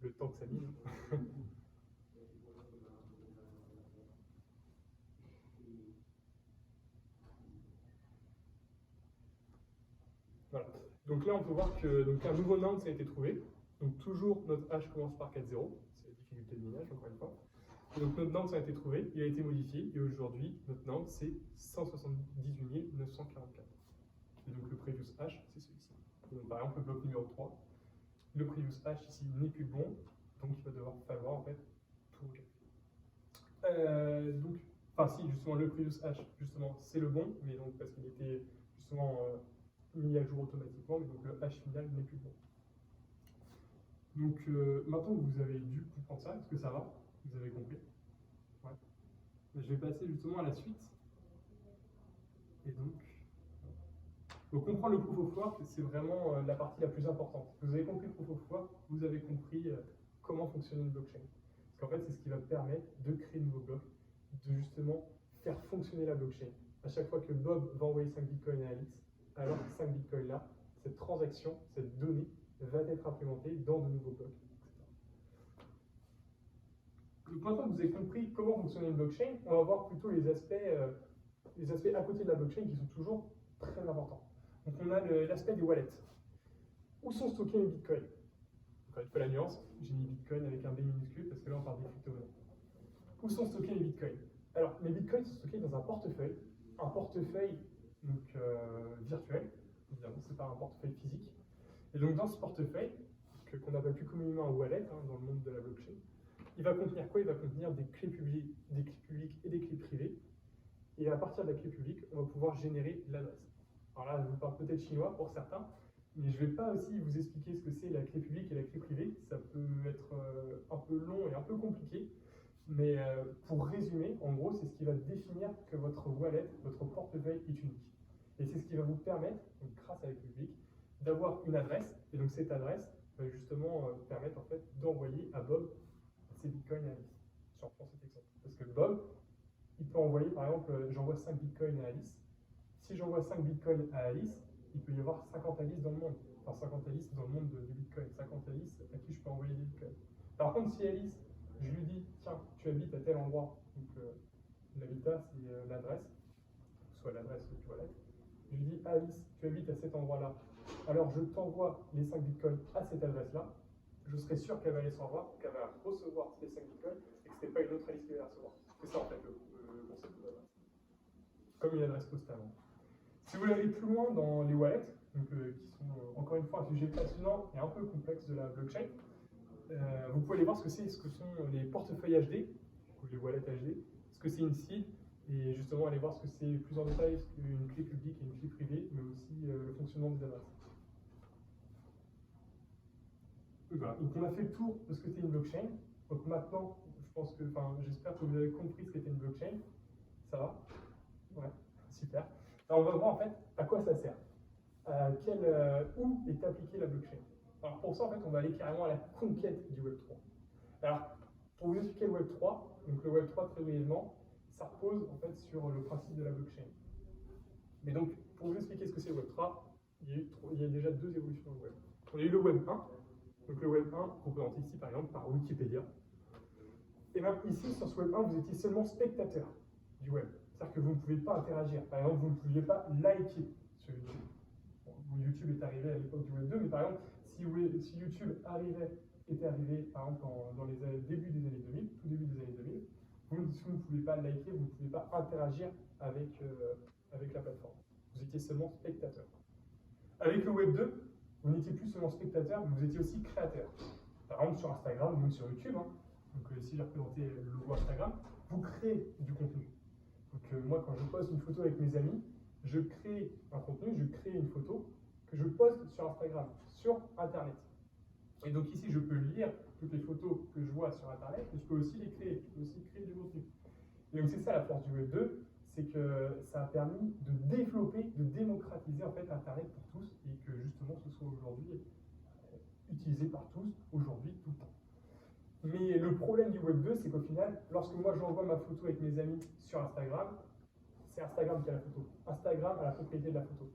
Speaker 1: Le temps que ça mine. Voilà. Donc là, on peut voir que donc, un nouveau nonce a été trouvé. Donc toujours, notre hash commence par 4,0. C'est la difficulté de minage, encore une fois. Et donc notre nonce a été trouvé, il a été modifié, et aujourd'hui, notre nonce, c'est 178 944. Et donc le previous hash, c'est celui-ci. Donc par exemple, le bloc numéro 3, le previous hash ici n'est plus bon, donc il va devoir falloir en fait tout recalculer. Donc, enfin si, justement, le previous hash, justement, c'est le bon, mais donc parce qu'il était justement mis à jour automatiquement, mais donc le hash final n'est plus bon. Donc maintenant que vous avez dû comprendre ça, est-ce que ça va? Vous avez compris? Ouais. Je vais passer justement à la suite. Et donc comprendre le proof of work, c'est vraiment la partie la plus importante. Vous avez compris le proof of work, vous avez compris comment fonctionne une blockchain. Parce qu'en fait, c'est ce qui va permettre de créer de nouveaux blocs, de justement faire fonctionner la blockchain. À chaque fois que Bob va envoyer 5 bitcoins à Alice, alors que 5 bitcoins là, cette transaction, cette donnée, va être implémentée dans de nouveaux blocs, etc. Donc maintenant que vous avez compris comment fonctionne une blockchain, on va voir plutôt les aspects à côté de la blockchain qui sont toujours très importants. Donc on a l'aspect des wallets. Où sont stockés mes bitcoins? Encore une fois la nuance, j'ai mis bitcoin avec un B minuscule parce que là on parle des crypto-monnaies. Où sont stockés mes bitcoins? Alors mes bitcoins sont stockés dans un portefeuille donc, virtuel, évidemment c'est pas un portefeuille physique. Et donc dans ce portefeuille, qu'on appelle plus communément un wallet dans le monde de la blockchain, il va contenir quoi? Il va contenir des clés publiques et des clés privées. Et à partir de la clé publique, on va pouvoir générer l'adresse. Alors là, je vous parle peut-être chinois pour certains, mais je ne vais pas aussi vous expliquer ce que c'est la clé publique et la clé privée. Ça peut être un peu long et un peu compliqué. Mais pour résumer, en gros, c'est ce qui va définir que votre wallet, votre portefeuille est unique. Et c'est ce qui va vous permettre, donc, grâce à la clé publique, d'avoir une adresse. Et donc cette adresse va justement permettre en fait d'envoyer à Bob ses bitcoins à Alice. Si on prend cet exemple. Parce que Bob, il peut envoyer, par exemple, j'envoie 5 bitcoins à Alice. Si j'envoie 5 bitcoins à Alice, il peut y avoir 50 Alice dans le monde. Enfin, 50 Alice dans le monde du bitcoin. 50 Alice à qui je peux envoyer des bitcoins. Par contre, si Alice, je lui dis, tiens, tu habites à tel endroit, donc l'habitat, c'est l'adresse, soit l'adresse du wallet. Je lui dis, Alice, tu habites à cet endroit-là. Alors, je t'envoie les 5 bitcoins à cette adresse-là. Je serai sûr qu'elle va les recevoir, qu'elle va recevoir les 5 bitcoins et que ce n'est pas une autre Alice qui va les recevoir. C'est ça, en fait, le concept de l'adresse. Comme une adresse postale. Si vous voulez aller plus loin dans les wallets, donc, qui sont encore une fois un sujet passionnant et un peu complexe de la blockchain, vous pouvez aller voir ce que sont les portefeuilles HD, ou les wallets HD, ce que c'est une seed, et justement aller voir ce que c'est plus en détail, ce qu'une clé publique et une clé privée, mais aussi le fonctionnement des adresses. Voilà. Donc on a fait le tour de ce que c'était une blockchain. Donc maintenant, j'espère que vous avez compris ce qu'était une blockchain. Ça va? Ouais, super. Alors on va voir en fait à quoi ça sert. Où est appliquée la blockchain. Alors pour ça, en fait, on va aller carrément à la conquête du Web3. Alors, pour vous expliquer le Web3, donc le Web3 très brièvement, ça repose en fait sur le principe de la blockchain. Mais donc, pour vous expliquer ce que c'est le Web3, il y a déjà deux évolutions du Web. On a eu le Web 1, donc le Web 1 représenté ici par exemple par Wikipédia. Et même ici, sur ce Web 1, vous étiez seulement spectateur du Web. C'est-à-dire que vous ne pouvez pas interagir. Par exemple, vous ne pouviez pas liker sur YouTube. Bon, YouTube est arrivé à l'époque du Web 2, mais par exemple, si YouTube était arrivé par exemple dans les débuts des années 2000, tout début des années 2000, vous ne pouvez pas liker, vous ne pouvez pas interagir avec la plateforme. Vous étiez seulement spectateur. Avec le Web 2, vous n'étiez plus seulement spectateur, mais vous étiez aussi créateur. Par exemple, sur Instagram ou même sur YouTube, hein. Donc ici j'ai représenté le logo Instagram, vous créez du contenu. Donc moi, quand je poste une photo avec mes amis, je crée un contenu, je crée une photo que je poste sur Instagram, sur Internet. Et donc ici, je peux lire toutes les photos que je vois sur Internet, mais je peux aussi les créer, je peux aussi créer du contenu. Et donc c'est ça la force du Web 2, c'est que ça a permis de développer, de démocratiser en fait Internet pour tous, et que justement ce soit aujourd'hui utilisé par tous, aujourd'hui, tout le temps. Mais le problème du Web 2, c'est qu'au final, lorsque moi j'envoie ma photo avec mes amis sur Instagram, c'est Instagram qui a la photo. Instagram a la propriété de la photo.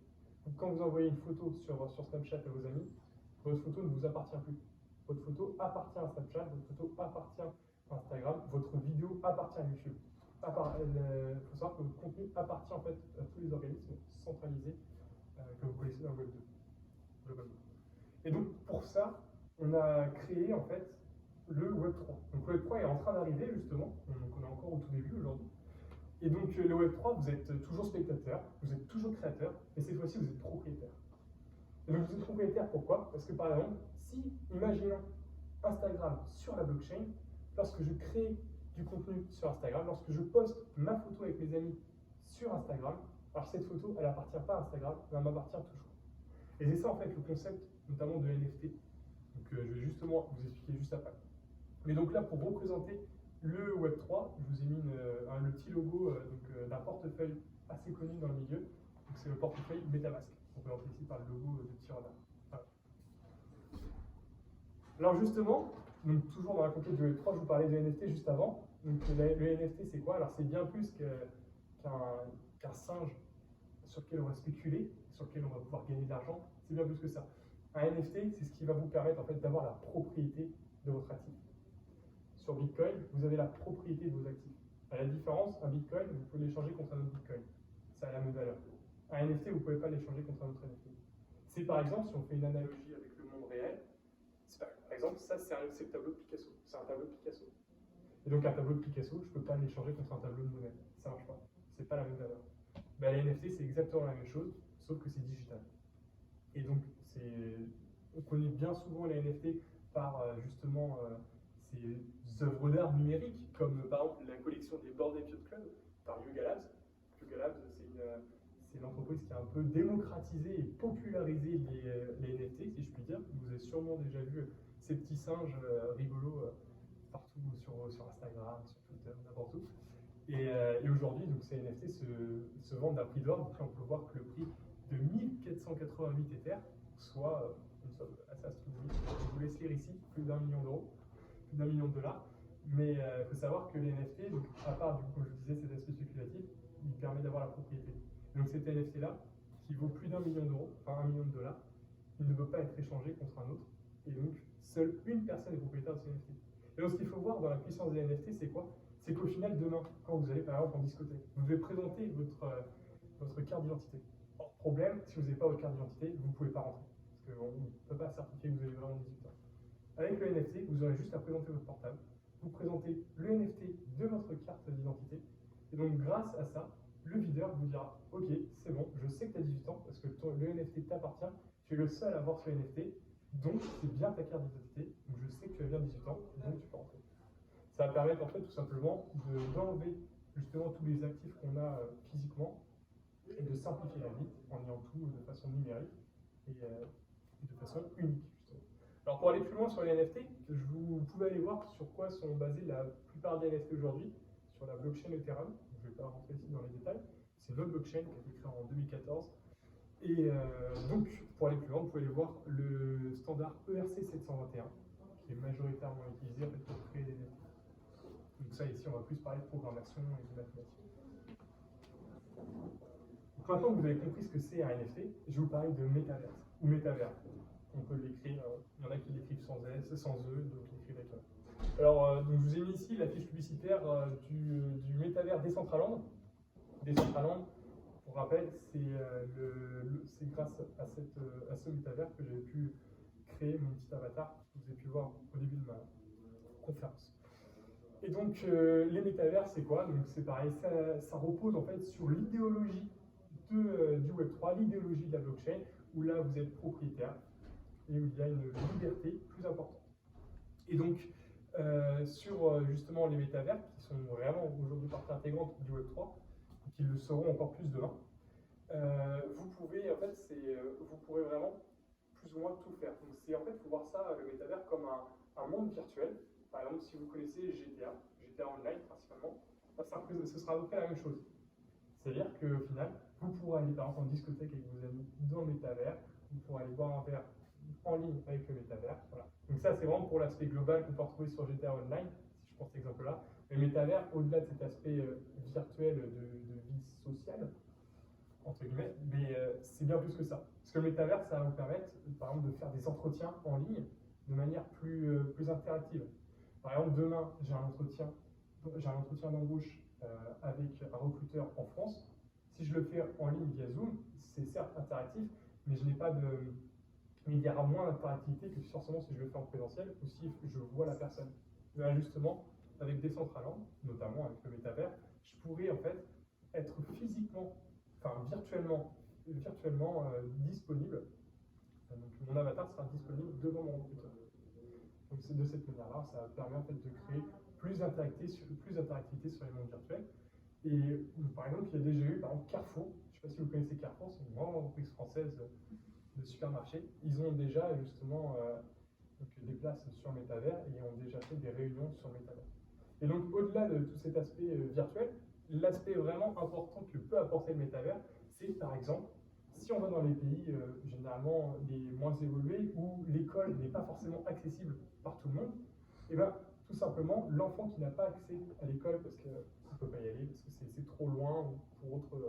Speaker 1: Donc quand vous envoyez une photo sur Snapchat à vos amis, votre photo ne vous appartient plus. Votre photo appartient à Snapchat, votre photo appartient à Instagram, votre vidéo appartient à YouTube. Il faut savoir que votre contenu appartient en fait à tous les organismes centralisés que vous connaissez dans le Web 2. Globalement. Et donc pour ça, on a créé en fait le Web 3. Donc le Web 3 est en train d'arriver justement, donc on est encore au tout début aujourd'hui. Et donc le Web 3, vous êtes toujours spectateur, vous êtes toujours créateur, et cette fois-ci vous êtes propriétaire. Et donc vous êtes propriétaire pourquoi? Parce que par exemple, si, imaginons Instagram sur la blockchain, lorsque je crée du contenu sur Instagram, lorsque je poste ma photo avec mes amis sur Instagram, alors cette photo, elle n'appartient pas à Instagram, mais elle m'appartient toujours. Et c'est ça en fait le concept notamment de NFT. Donc je vais justement vous expliquer juste après. Mais donc là, pour représenter le Web3, je vous ai mis le petit logo d'un portefeuille assez connu dans le milieu. Donc c'est le portefeuille MetaMask, représenté ici par le logo de petit renard. Voilà. Alors justement, donc toujours dans la conquête du Web3, je vous parlais de NFT juste avant. Donc le NFT, c'est quoi? Alors c'est bien plus qu'un singe sur lequel on va spéculer, sur lequel on va pouvoir gagner de l'argent. C'est bien plus que ça. Un NFT, c'est ce qui va vous permettre en fait d'avoir la propriété de votre actif. Sur Bitcoin, vous avez la propriété de vos actifs. À la différence, un Bitcoin, vous pouvez l'échanger contre un autre Bitcoin. Ça a la même valeur. Un NFT, vous ne pouvez pas l'échanger contre un autre NFT. C'est par exemple, si on fait une analogie avec le monde réel, par exemple, ça c'est le tableau de Picasso. C'est un tableau de Picasso. Et donc un tableau de Picasso, je ne peux pas l'échanger contre un tableau de Monet. Ça ne marche pas. C'est pas la même valeur. Ben, les NFT, c'est exactement la même chose, sauf que c'est digital. Et donc, on connaît bien souvent les NFT par justement ces œuvres d'art numériques, comme par exemple la collection des Bored Ape Yacht Club par Yuga Labs. Yuga Labs, c'est une entreprise qui a un peu démocratisé et popularisé les NFT, si je puis dire. Vous avez sûrement déjà vu ces petits singes rigolos partout sur Instagram, sur Twitter, n'importe où. Et aujourd'hui, donc, ces NFT se vendent à prix d'or. Donc là, on peut voir que le prix de 1488 Ethers, soit une somme assez astronomique. Je vous laisse lire ici, plus d'1 million d'euros, plus d'1 million de dollars. Mais il faut savoir que les NFT, donc, à part, du coup, comme je vous disais, cet aspect spéculatif, il permet d'avoir la propriété. Et donc cet NFT-là, qui vaut plus d'1 million d'euros, enfin 1 million de dollars, il ne peut pas être échangé contre un autre. Et donc, seule une personne est propriétaire de ce NFT. Et donc, ce qu'il faut voir dans la puissance des NFT, c'est quoi? C'est qu'au final, demain, quand vous allez par exemple en discothèque, vous devez présenter votre carte d'identité. Problème, si vous n'avez pas votre carte d'identité, vous ne pouvez pas rentrer. Parce qu'on ne peut pas certifier que vous avez vraiment 18 ans. Avec le NFT, vous aurez juste à présenter votre portable. Vous présentez le NFT de votre carte d'identité. Et donc, grâce à ça, le videur vous dira « Ok, c'est bon, je sais que tu as 18 ans parce que le NFT t'appartient. Tu es le seul à avoir ce NFT. Donc, c'est bien ta carte d'identité. Donc, je sais que tu as bien 18 ans. Donc, tu peux rentrer. » Ça va permettre en fait tout simplement d'enlever justement tous les actifs qu'on a physiquement et de simplifier la vie en ayant tout de façon numérique et de façon unique. Justement. Alors pour aller plus loin sur les NFT, vous pouvez aller voir sur quoi sont basés la plupart des NFT aujourd'hui, sur la blockchain Ethereum. Je ne vais pas rentrer ici dans les détails. C'est notre blockchain qui a été créée en 2014. Et donc pour aller plus loin, vous pouvez aller voir le standard ERC 721 qui est majoritairement utilisé en fait, pour créer des NFT. Donc ça ici, on va plus parler de programmation et de mathématiques. Donc maintenant que vous avez compris ce que c'est un NFT, je vais vous parler de métaverse ou métavers. On peut l'écrire, il y en a qui l'écrivent sans S, sans E, d'autres l'écrivent avec E. Alors, donc je vous ai mis ici la fiche publicitaire du métavers Decentraland. Decentraland, pour rappel, c'est grâce à ce métavers que j'ai pu créer mon petit avatar que vous avez pu voir au début de ma conférence. Et donc, les métavers, c'est quoi? Donc c'est pareil, ça repose en fait sur l'idéologie du Web3, l'idéologie de la blockchain, où là vous êtes propriétaire. et où il y a une liberté plus importante. Et donc, sur justement les métavers, qui sont vraiment aujourd'hui partie intégrante du Web3, et qui le seront encore plus demain, vous pouvez, en fait, vous pourrez vraiment plus ou moins tout faire. Donc c'est en fait, il faut voir ça, le métavers, comme un monde virtuel. Par exemple, si vous connaissez GTA Online principalement, ce sera à peu près la même chose. C'est-à-dire qu'au final, vous pourrez aller par exemple en discothèque avec vos amis dans le métavers, vous pourrez aller boire un verre en ligne avec le métavers. Voilà. Donc ça, c'est vraiment pour l'aspect global qu'on peut retrouver sur GTA Online, si je prends cet exemple-là. Le métavers, au-delà de cet aspect virtuel de vie sociale, entre guillemets, mais c'est bien plus que ça. Parce que le métavers, ça va vous permettre, par exemple, de faire des entretiens en ligne de manière plus interactive. Par exemple, demain, j'ai un entretien d'embauche avec un recruteur en France. Si je le fais en ligne via Zoom, c'est certes interactif, mais mais il y aura moins d'interactivité que forcément si je le fais en présentiel ou si je vois la personne. Là, justement, avec Decentraland, notamment avec le métavers, je pourrais en fait être physiquement, enfin virtuellement disponible. Donc mon avatar sera disponible devant mon recruteur. Donc c'est de cette manière-là, ça permet en fait de créer plus d'interactivité sur les mondes virtuels. Et par exemple, il y a déjà eu par exemple Carrefour. Je ne sais pas si vous connaissez Carrefour, c'est une grande entreprise française de supermarché. Ils ont déjà justement des places sur le métavers et ont déjà fait des réunions sur le métavers. Et donc au-delà de tout cet aspect virtuel, l'aspect vraiment important que peut apporter le métavers, c'est par exemple, si on va dans les pays généralement les moins évolués où l'école n'est pas forcément accessible par tout le monde, et bien tout simplement l'enfant qui n'a pas accès à l'école parce qu'il ne peut pas y aller, parce que c'est trop loin ou pour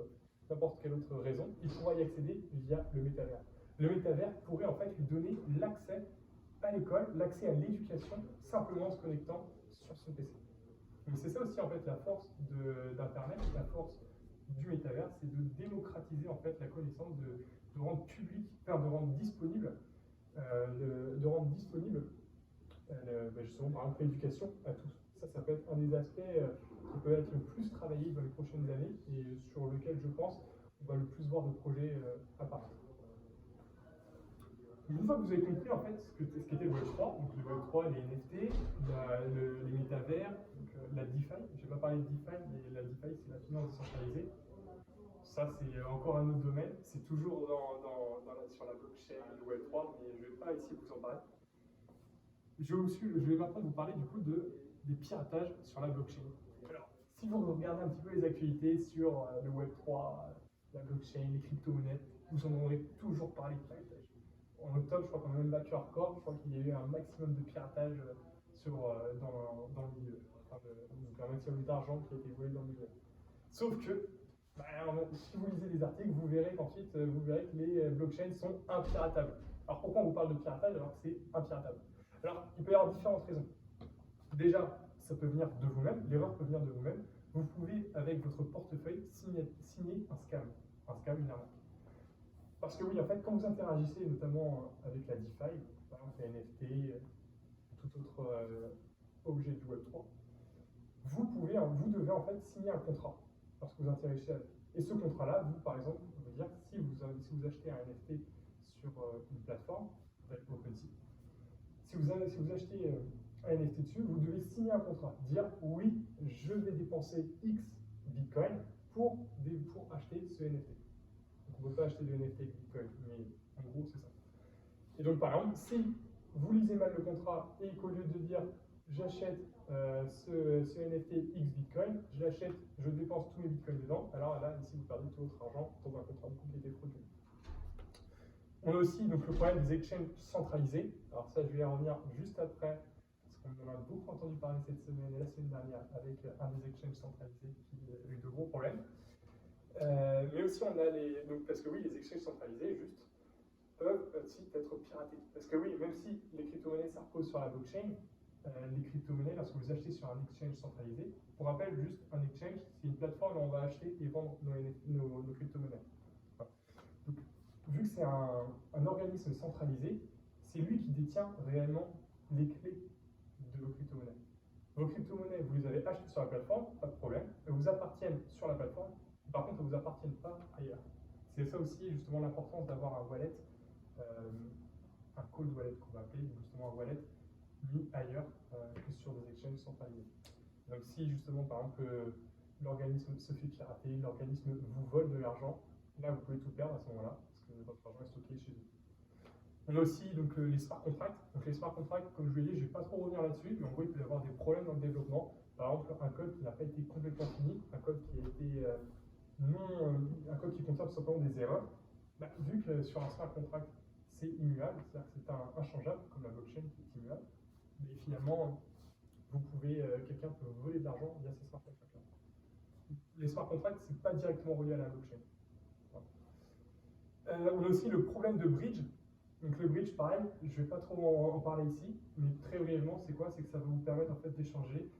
Speaker 1: n'importe quelle autre raison, il pourra y accéder via le métavers. Le métavers pourrait en fait lui donner l'accès à l'école, l'accès à l'éducation, simplement en se connectant sur son PC. Donc c'est ça aussi en fait la force d'Internet, la force du métavers, c'est de démocratiser en fait la connaissance, de rendre public, enfin de rendre disponible, justement par exemple l'éducation à tous. Ça peut être un des aspects qui peut être le plus travaillé dans les prochaines années et sur lequel je pense on va le plus voir de projets apparaître. Une fois que vous avez compris en fait ce qu'était le Web3, donc le Web3, les NFT, les métavers, la DeFi, je ne vais pas parler de DeFi, mais la DeFi c'est la finance décentralisée. Ça c'est encore un autre domaine, c'est toujours sur la blockchain, le Web3, mais je ne vais pas ici vous en parler. Je vais maintenant vous parler du coup des piratages sur la blockchain. Alors, si vous regardez un petit peu les actualités sur le Web3, la blockchain, les crypto-monnaies, vous entendrez toujours parler de piratage. En octobre, je crois qu'on a même battu un record, je crois qu'il y a eu un maximum de piratage dans le milieu. Enfin, donc un maximum d'argent qui a été volé dans le milieu. Sauf que, si vous lisez les articles, vous verrez qu'ensuite, vous verrez que les blockchains sont impiratables. Alors pourquoi on vous parle de piratage alors que c'est impiratable? Alors, il peut y avoir différentes raisons. Déjà, ça peut venir de vous-même, l'erreur peut venir de vous-même. Vous pouvez, avec votre portefeuille, signer un scam, une arnaque. Parce que oui, en fait, quand vous interagissez notamment avec la DeFi, par exemple les NFT, tout autre objet du Web3, vous devez en fait signer un contrat lorsque vous interagissez avec. Et ce contrat-là, vous, par exemple, on veut dire si vous achetez un NFT sur une plateforme, peut-être OpenSea, si vous achetez un NFT dessus, vous devez signer un contrat, dire oui, je vais dépenser X Bitcoin pour acheter ce NFT. Donc on ne peut pas acheter de NFT avec Bitcoin, mais en gros c'est ça. Et donc par exemple, si vous lisez mal le contrat et qu'au lieu de dire j'achète ce NFT X Bitcoin, je dépense tous mes Bitcoins dedans, alors là, ici vous perdez tout votre argent dans un contrat qui était frauduleux. On a aussi donc, le problème des exchanges centralisés. Alors ça, je vais y revenir juste après, parce qu'on en a beaucoup entendu parler cette semaine et la semaine dernière avec un des exchanges centralisés qui a eu de gros problèmes. Mais aussi on a parce que oui, les exchanges centralisés juste peuvent aussi être piratés. Parce que oui, même si les crypto-monnaies ça repose sur la blockchain, les crypto-monnaies, lorsque vous achetez sur un exchange centralisé, pour rappel, juste un exchange, c'est une plateforme où on va acheter et vendre nos crypto-monnaies. Donc, vu que c'est un organisme centralisé, c'est lui qui détient réellement les clés de vos crypto-monnaies. Vos crypto-monnaies, vous les avez achetées sur la plateforme, pas de problème, elles vous appartiennent sur la plateforme, par contre, elles ne vous appartiennent pas ailleurs. C'est ça aussi, justement, l'importance d'avoir un wallet un cold wallet qu'on va appeler, donc justement un wallet mis ailleurs que sur des exchanges centralisés. Donc si justement par exemple l'organisme se fait pirater, l'organisme vous vole de l'argent, là vous pouvez tout perdre à ce moment-là, parce que votre argent est stocké chez eux. On a aussi donc, les smart contracts. Donc les smart contracts, comme je vous l'ai dit, je ne vais pas trop revenir là-dessus, mais en gros il peut y avoir des problèmes dans le développement. Par exemple un code qui n'a pas été complètement fini, un code qui a été un code qui contient tout simplement des erreurs. Bah, vu que sur un smart contract c'est immuable, c'est-à-dire que c'est inchangeable, comme la blockchain qui est immuable, mais finalement quelqu'un peut voler de l'argent via ces smart contracts-là. Les smart contracts, c'est pas directement relié à la blockchain. On a aussi le problème de bridge. Donc le bridge, pareil, je ne vais pas trop en parler ici, mais très brièvement, c'est quoi? C'est que ça va vous permettre en fait d'échanger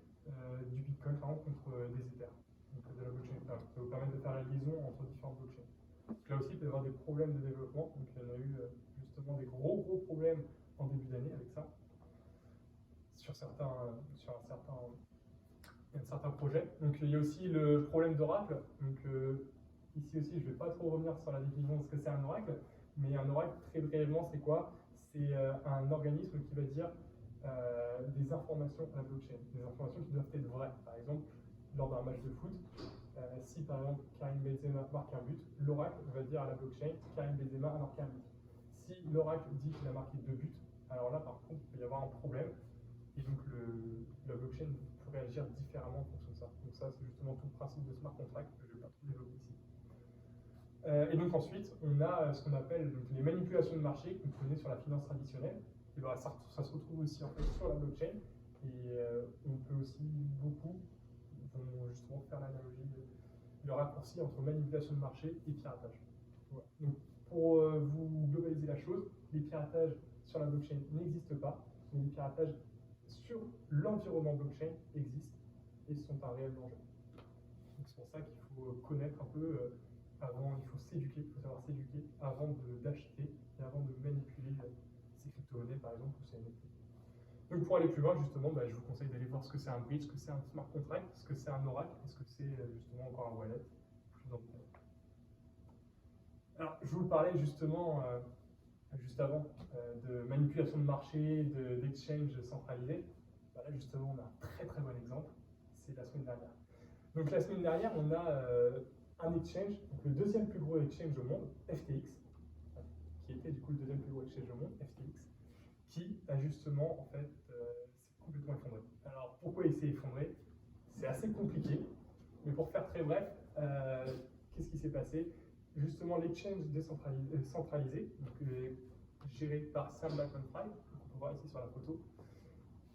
Speaker 1: du Bitcoin par exemple contre des Ethers, donc de la blockchain. Ça va vous permettre de faire la liaison entre différentes blockchains. Donc là aussi, il peut y avoir des problèmes de développement. Donc il y en a eu justement des gros problèmes en début d'année avec ça, sur un certain projet. Donc il y a aussi le problème d'Oracle. Donc ici aussi, je ne vais pas trop revenir sur la définition de ce que c'est un oracle, mais un oracle, très brièvement, c'est quoi? C'est un organisme qui va dire des informations à la blockchain, des informations qui doivent être vraies. Par exemple, lors d'un match de foot, si par exemple Karim Benzema marque un but, l'oracle va dire à la blockchain Karim Benzema a marqué un but. Si l'oracle dit qu'il a marqué 2 buts, alors là par contre, il peut y avoir un problème, et donc la blockchain peut réagir différemment en fonction de ça. Donc ça, c'est justement tout le principe de smart contract que je ne vais pas trop développer ici. Et donc ensuite, on a ce qu'on appelle donc, les manipulations de marché qu'on connaît sur la finance traditionnelle. Et ben, ça se retrouve aussi en fait sur la blockchain. Et on peut aussi beaucoup justement faire l'analogie, le raccourci entre manipulation de marché et piratage. Voilà. Donc pour vous globaliser la chose, les piratages sur la blockchain n'existent pas, mais les piratages sur l'environnement blockchain existent et sont un réel danger. Donc c'est pour ça qu'il faut connaître un peu avant, il faut savoir s'éduquer avant d'acheter et avant de manipuler ces crypto-monnaies par exemple ou ces NFT. Donc pour aller plus loin justement, je vous conseille d'aller voir ce que c'est un bridge, ce que c'est un smart contract, ce que c'est un oracle et ce que c'est justement encore un wallet. Plus dans le détail. Alors je vous parlais justement juste avant de manipulation de marché, d'exchange centralisé. Là justement on a un très bon exemple, c'est la semaine dernière. Donc la semaine dernière on a un exchange, donc le deuxième plus gros exchange au monde, FTX, qui était du coup le deuxième plus gros exchange au monde, FTX, qui a justement en fait s'est complètement effondré. Alors pourquoi il s'est effondré? C'est assez compliqué, mais pour faire très bref, qu'est-ce qui s'est passé? Justement l'exchange centralisé, donc géré par Sam Bankman-Fried, qu'on peut voir ici sur la photo.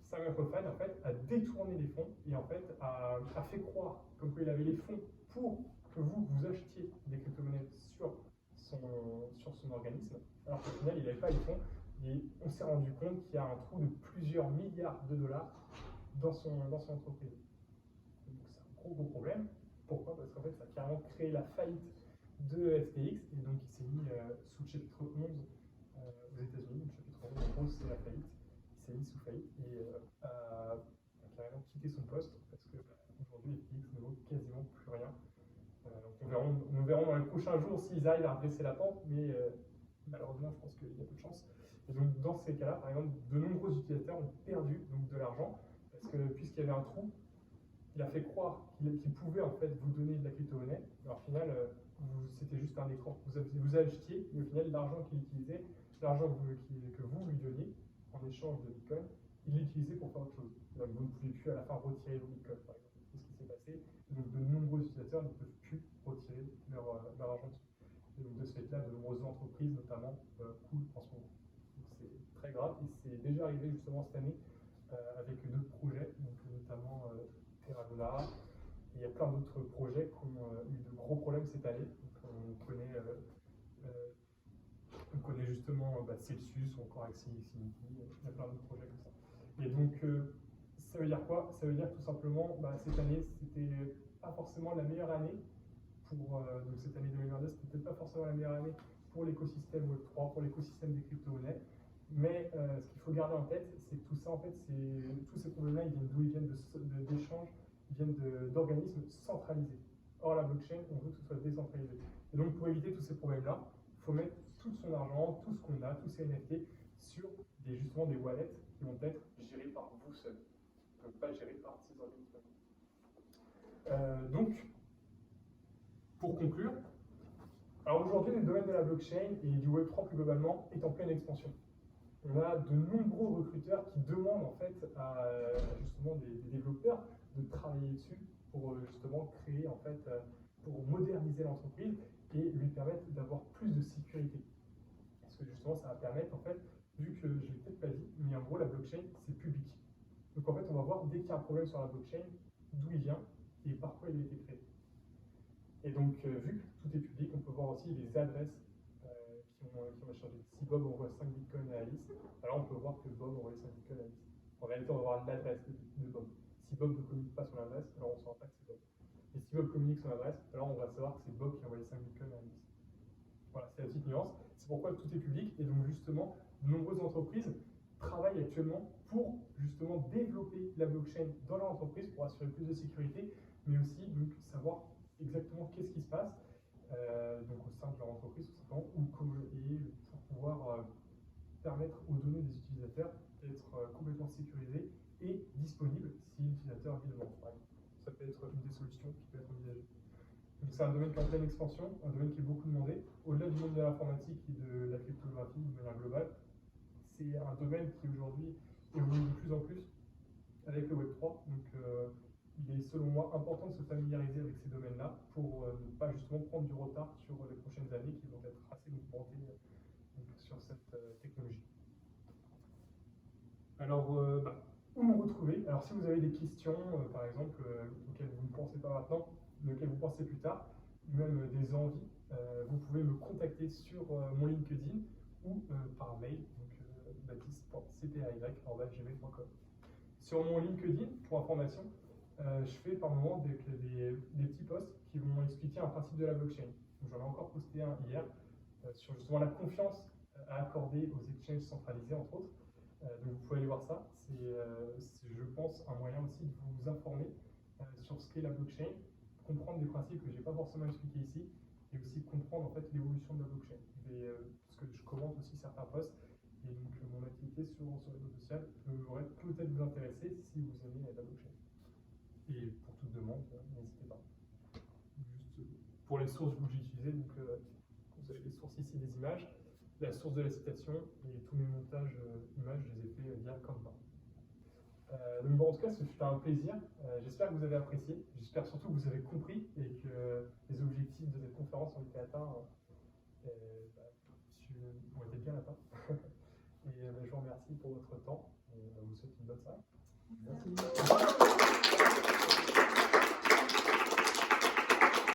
Speaker 1: Sam Bankman-Fried en fait a détourné les fonds et en fait a fait croire comme qu'il avait les fonds pour que vous achetiez des crypto-monnaies sur son organisme, alors qu'au final il n'avait pas les fonds et on s'est rendu compte qu'il y a un trou de plusieurs milliards de dollars dans son entreprise. Donc c'est un gros problème. Pourquoi? Parce qu'en fait ça a carrément créé la faillite de FTX et donc il s'est mis sous le chapitre 11 aux États-Unis. Le chapitre 11 en gros c'est la faillite. Il s'est mis sous faillite et a carrément quitté son poste parce que aujourd'hui FTX ne vaut quasiment plus rien. Nous verrons dans les prochains jours s'ils arrivent à redresser la pente, mais malheureusement, je pense qu'il y a peu de chance. Et donc, dans ces cas-là, par exemple, de nombreux utilisateurs ont perdu donc, de l'argent, parce que puisqu'il y avait un trou, il a fait croire qu'il pouvait en fait vous donner de la crypto-monnaie. Alors, au final, c'était juste un écran. Vous achetiez, et au final, l'argent qu'il utilisait, l'argent que vous lui donniez en échange de Bitcoin, il l'utilisait pour faire autre chose. Donc, vous ne pouvez plus à la fin retirer vos Bitcoins, par exemple. C'est ce qui s'est passé. Donc, de nombreux utilisateurs ne peuvent plus retirer leur argent dessus. Et donc, de ce fait-là, de nombreuses entreprises, notamment, coulent en ce moment. Donc, c'est très grave. Et c'est déjà arrivé justement cette année avec d'autres projets, donc, notamment Terra Luna. Et il y a plein d'autres projets qui ont eu de gros problèmes cette année. Donc, on connaît justement Celsius ou encore Axie Infinity. Il y a plein d'autres projets comme ça. Et donc, ça veut dire quoi? Ça veut dire tout simplement, cette année, c'était pas forcément la meilleure année pour donc cette année 2022, c'était peut-être pas forcément la meilleure année pour l'écosystème Web3, pour l'écosystème des crypto-monnaies. Mais ce qu'il faut garder en tête, c'est que tout ça, en fait, tous ces problèmes-là, ils viennent d'où? Ils viennent d'échanges, ils viennent d'organismes centralisés. Or, la blockchain, on veut que ce soit décentralisé. Et donc, pour éviter tous ces problèmes-là, il faut mettre tout son argent, tout ce qu'on a, tous ces NFT sur justement des wallets qui vont être gérés par vous seul, donc pas gérés par ces organismes. Donc, pour conclure, alors aujourd'hui, le domaine de la blockchain et du Web3 plus globalement est en pleine expansion. On a de nombreux recruteurs qui demandent en fait à justement des développeurs de travailler dessus pour justement créer en fait, pour moderniser l'entreprise et lui permettre d'avoir plus de sécurité. Parce que justement, ça va permettre en fait, vu que je ne l'ai peut-être pas dit, mais en gros la blockchain c'est public. Donc en fait, on va voir dès qu'il y a un problème sur la blockchain, d'où il vient et par quoi il a été créé. Et donc, vu que tout est public, on peut voir aussi les adresses qui ont échangé. Si Bob envoie 5 bitcoins à Alice, alors on peut voir que Bob envoie 5 bitcoins à Alice. En réalité, on va voir l'adresse de Bob. Si Bob ne communique pas son adresse, alors on ne saura pas que c'est Bob. Et si Bob communique son adresse, alors on va savoir que c'est Bob qui a envoyé 5 bitcoins à Alice. Voilà, c'est la petite nuance. C'est pourquoi tout est public. Et donc, justement, de nombreuses entreprises travaillent actuellement pour justement développer la blockchain dans leur entreprise pour assurer plus de sécurité, mais aussi donc savoir exactement qu'est-ce qui se passe donc au sein de leur entreprise tout simplement, et pour pouvoir permettre aux données des utilisateurs d'être complètement sécurisées et disponibles si l'utilisateur a demande. Ça peut être une des solutions qui peut être envisagée. Donc c'est un domaine qui est en pleine expansion, un domaine qui est beaucoup demandé. Au-delà du monde de l'informatique et de la cryptographie de manière globale, c'est un domaine qui aujourd'hui évolue de plus en plus avec le Web3. Donc il est selon moi important de se familiariser avec ces domaines-là pour ne pas justement prendre du retard sur les prochaines années qui vont être assez mouvementées sur cette technologie. Alors, où nous retrouver? Alors si vous avez des questions, par exemple, auxquelles vous ne pensez pas maintenant, auxquelles vous pensez plus tard, même des envies, vous pouvez me contacter sur mon LinkedIn ou par mail, donc baptiste.cpay@gmail.com. Sur mon LinkedIn, pour information, je fais par moment des petits posts qui vont expliquer un principe de la blockchain. J'en ai encore posté un hier sur justement la confiance à accorder aux exchanges centralisés, entre autres. Donc vous pouvez aller voir ça. C'est, je pense, un moyen aussi de vous informer sur ce qu'est la blockchain, comprendre des principes que je n'ai pas forcément expliqués ici, et aussi comprendre en fait l'évolution de la blockchain. Parce que je commente aussi certains posts, et donc mon activité sur les réseaux sociaux pourrait peut-être vous intéresser si vous aimez la blockchain. Et pour toute demande, n'hésitez pas. Juste pour les sources que j'ai utilisées, donc vous avez les sources ici des images, la source de la citation et tous mes montages images, je les ai fait via Canva. Donc bon, en tout cas, ce fut un plaisir. J'espère que vous avez apprécié. J'espère surtout que vous avez compris et que les objectifs de cette conférence ont été atteints. Ont été bien atteints. Et je vous remercie pour votre temps et je vous souhaite une bonne soirée. Merci.